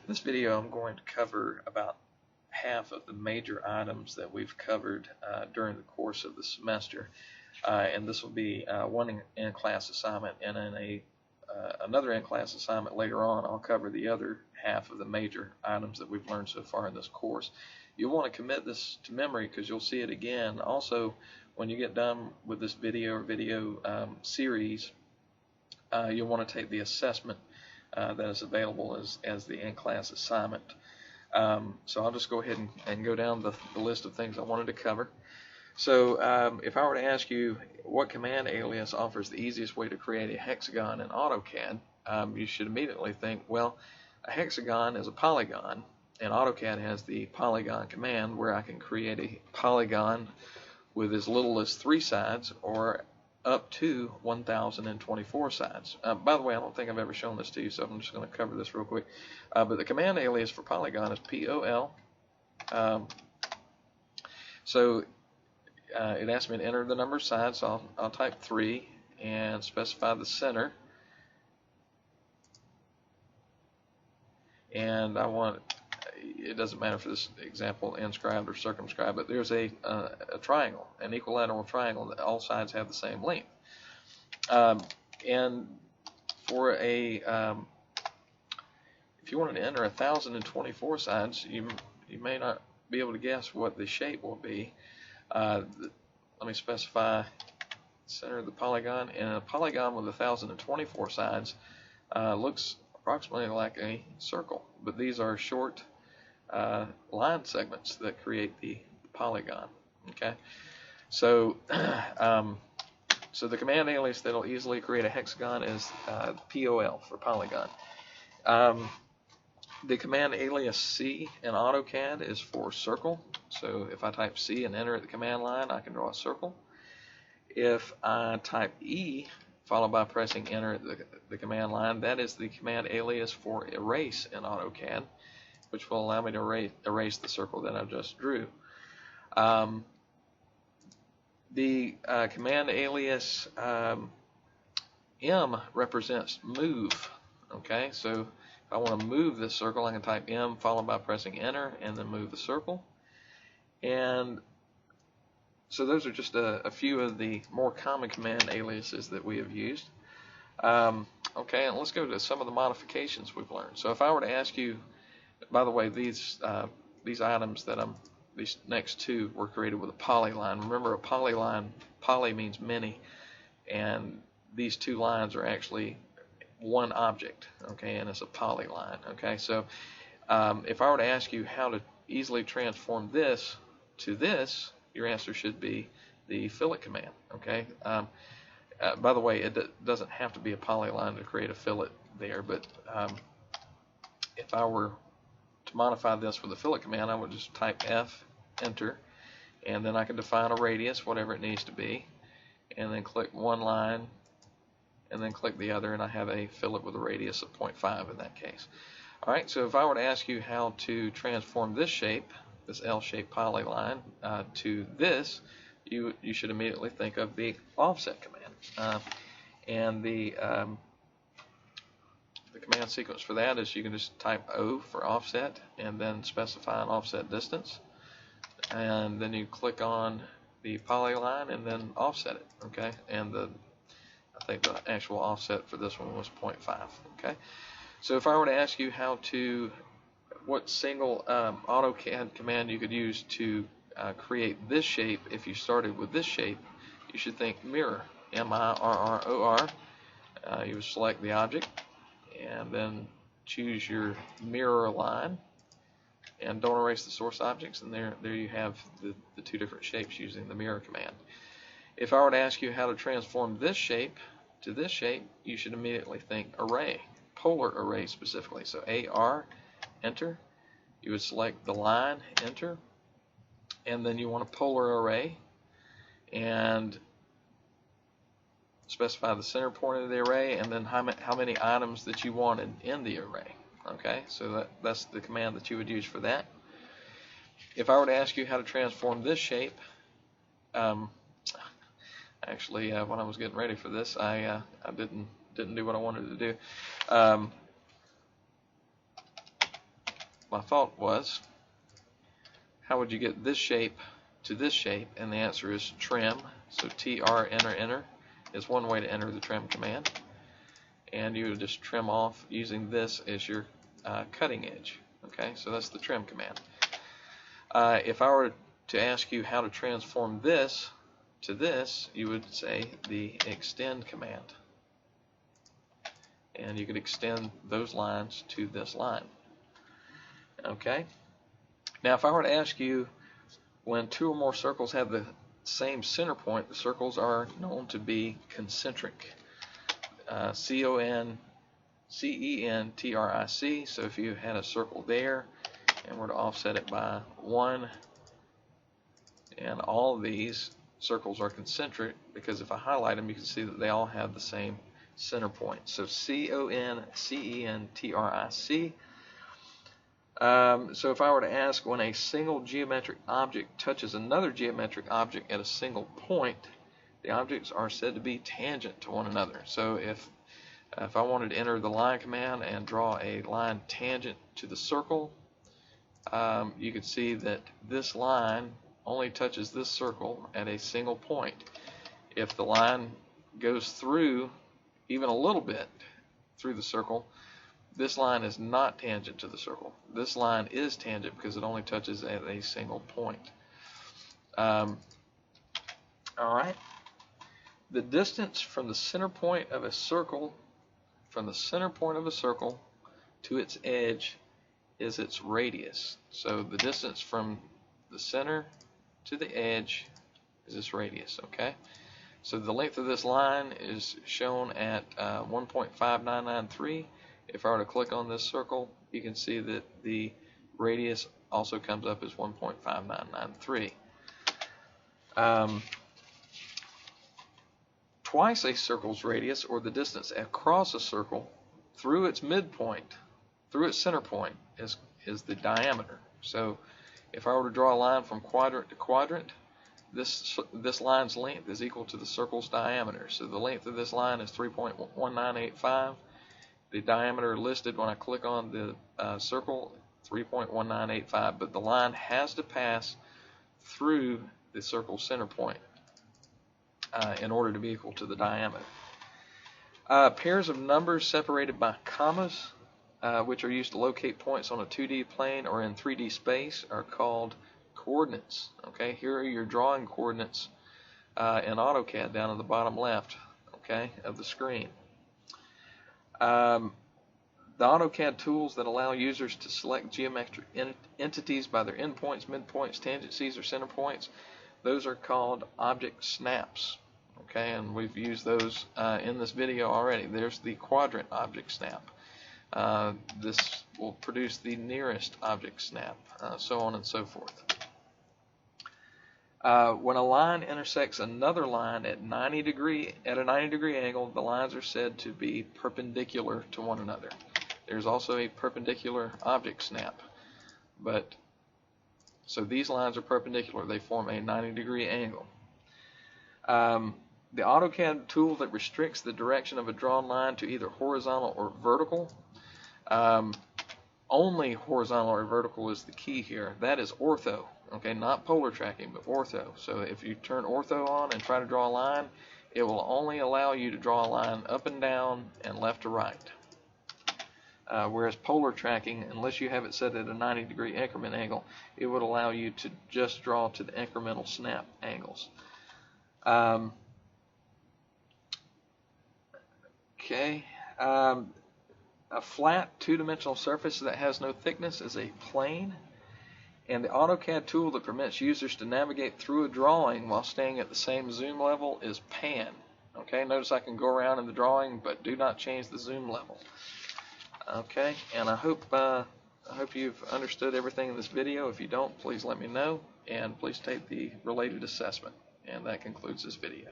In this video, I'm going to cover about half of the major items that we've covered during the course of the semester. And this will be one in-class assignment, and in another in-class assignment later on, I'll cover the other half of the major items that we've learned so far in this course. You'll want to commit this to memory because you'll see it again. Also, when you get done with this video series, you'll want to take the assessment that is available as the in-class assignment. So I'll just go ahead and go down the list of things I wanted to cover. So if I were to ask you what command alias offers the easiest way to create a hexagon in AutoCAD, you should immediately think, well, a hexagon is a polygon, and AutoCAD has the Polygon command where I can create a polygon with as little as 3 sides or up to 1,024 sides. By the way, I don't think I've ever shown this to you, so I'm just going to cover this real quick. But the command alias for polygon is POL. So it asks me to enter the number of sides, so I'll type 3 and specify the center. And I want, it doesn't matter for this example, inscribed or circumscribed, but there's a triangle, an equilateral triangle that all sides have the same length. And for if you wanted to enter 1,024 sides, you may not be able to guess what the shape will be. Let me specify center of the polygon, and a polygon with 1,024 sides looks approximately like a circle, but these are short line segments that create the polygon. Okay, so so the command alias that will easily create a hexagon is POL for polygon. The command alias C in AutoCAD is for circle. So if I type C and enter at the command line, I can draw a circle. If I type E followed by pressing enter at the command line, that is the command alias for erase in AutoCAD, which will allow me to erase the circle that I just drew. The command alias M represents move. Okay, so if I want to move this circle, I can type M followed by pressing enter and then move the circle. And so those are just a few of the more common command aliases that we have used. Okay, and let's go to some of the modifications we've learned. So if I were to ask you, by the way, these items that these next two were created with a polyline. Remember, a polyline, poly means many, and these two lines are actually one object, okay, and it's a polyline. Okay, so if I were to ask you how to easily transform this to this, your answer should be the fillet command. Okay. By the way, it doesn't have to be a polyline to create a fillet there, but if I were to modify this with the fillet command, I would just type F, enter, and then I can define a radius, whatever it needs to be, and then click one line, and then click the other, and I have a fillet with a radius of 0.5 in that case. All right, so if I were to ask you how to transform this shape, this L-shaped polyline, to this, you should immediately think of the offset command. And the command sequence for that is you can just type O for offset and then specify an offset distance. And then you click on the polyline and then offset it. Okay, and I think the actual offset for this one was 0.5. Okay, so if I were to ask you what single AutoCAD command you could use to create this shape, if you started with this shape, you should think mirror, M-I-R-R-O-R. You would select the object and then choose your mirror line, and don't erase the source objects, and there you have the two different shapes using the mirror command. If I were to ask you how to transform this shape to this shape, you should immediately think array, polar array specifically. So AR, enter. You would select the line, enter, and then you want a polar array and specify the center point of the array and then how many items that you wanted in the array. Okay, so that's the command that you would use for that. If I were to ask you how to transform this shape, actually when I was getting ready for this, I didn't do what I wanted to do. my thought was, how would you get this shape to this shape? And the answer is trim. So TR, enter is one way to enter the trim command. And you would just trim off using this as your cutting edge. Okay, so that's the trim command. If I were to ask you how to transform this to this, you would say the extend command. And you could extend those lines to this line. Okay. Now, if I were to ask you, when two or more circles have the same center point, the circles are known to be concentric. C-O-N-C-E-N-T-R-I-C. So if you had a circle there and were to offset it by 1, and all of these circles are concentric, because if I highlight them, you can see that they all have the same center point. So C-O-N-C-E-N-T-R-I-C. So if I were to ask, when a single geometric object touches another geometric object at a single point, the objects are said to be tangent to one another. So if I wanted to enter the line command and draw a line tangent to the circle, you could see that this line only touches this circle at a single point. If the line goes through even a little bit through the circle, this line is not tangent to the circle. This line is tangent because it only touches at a single point. All right. The distance from the center point of a circle, to its edge is its radius. So the distance from the center to the edge is this radius. Okay. So the length of this line is shown at 1.5993. If I were to click on this circle, you can see that the radius also comes up as 1.5993. Twice a circle's radius, or the distance across a circle through its midpoint, through its center point, is the diameter. So if I were to draw a line from quadrant to quadrant, this line's length is equal to the circle's diameter. So the length of this line is 3.1985. The diameter listed when I click on the circle, 3.1985, but the line has to pass through the circle's center point in order to be equal to the diameter. Pairs of numbers separated by commas, which are used to locate points on a 2D plane or in 3D space, are called coordinates. Okay, here are your drawing coordinates in AutoCAD down at the bottom left, okay, of the screen. The AutoCAD tools that allow users to select geometric entities by their endpoints, midpoints, tangencies, or center points, those are called object snaps. Okay, and we've used those in this video already. There's the quadrant object snap. This will produce the nearest object snap, so on and so forth. When a line intersects another line at a 90 degree angle, the lines are said to be perpendicular to one another. There's also a perpendicular object snap, so these lines are perpendicular. They form a 90 degree angle. The AutoCAD tool that restricts the direction of a drawn line to either horizontal or vertical, only horizontal or vertical is the key here. That is ortho. Okay, not polar tracking, but ortho. So if you turn ortho on and try to draw a line, it will only allow you to draw a line up and down and left to right. Whereas polar tracking, unless you have it set at a 90 degree increment angle, it would allow you to just draw to the incremental snap angles. Okay. A flat two-dimensional surface that has no thickness is a plane. And the AutoCAD tool that permits users to navigate through a drawing while staying at the same zoom level is pan. Okay, notice I can go around in the drawing, but do not change the zoom level. Okay, and I hope you've understood everything in this video. If you don't, please let me know, and please take the related assessment. And that concludes this video.